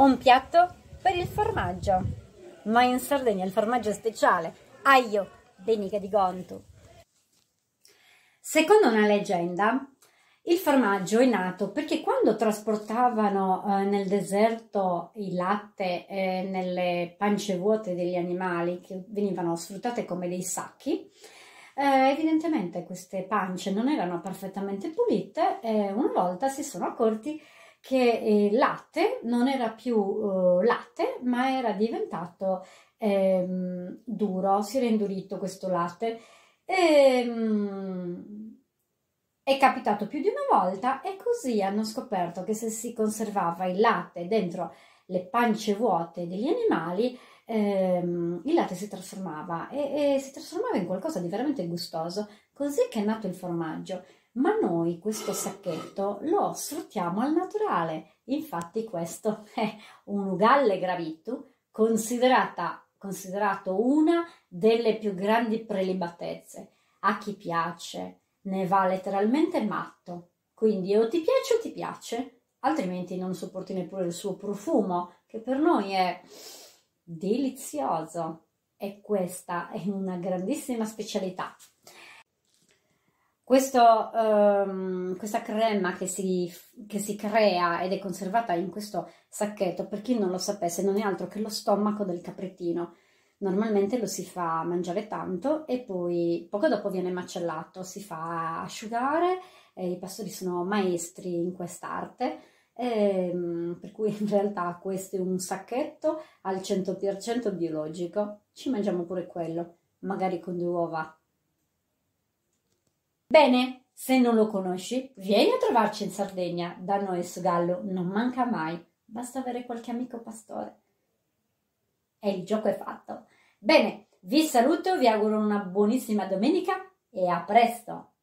Un piatto per il formaggio, ma in Sardegna il formaggio è speciale, aglio, benica di Gontu. Secondo una leggenda, il formaggio è nato perché quando trasportavano nel deserto il latte nelle pance vuote degli animali che venivano sfruttate come dei sacchi, evidentemente queste pance non erano perfettamente pulite e una volta si sono accorti che il latte non era più latte, ma era diventato duro, si era indurito questo latte. È capitato più di una volta e così hanno scoperto che se si conservava il latte dentro le pance vuote degli animali, il latte si trasformava e si trasformava in qualcosa di veramente gustoso, così che è nato il formaggio. Ma noi questo sacchetto lo sfruttiamo al naturale, infatti questo è un ugalle gravittu, considerato una delle più grandi prelibatezze. A chi piace ne va letteralmente matto, quindi o ti piace, altrimenti non sopporti neppure il suo profumo, che per noi è delizioso, e questa è una grandissima specialità. Questa crema che si crea ed è conservata in questo sacchetto, per chi non lo sapesse, non è altro che lo stomaco del capretino. Normalmente lo si fa mangiare tanto e poi poco dopo viene macellato, si fa asciugare, e i pastori sono maestri in quest'arte, per cui in realtà questo è un sacchetto al 100% biologico. Ci mangiamo pure quello, magari con 2 uova. Bene, se non lo conosci, vieni a trovarci in Sardegna, da noi su Gallo non manca mai, basta avere qualche amico pastore. E il gioco è fatto. Bene, vi saluto, vi auguro una buonissima domenica e a presto!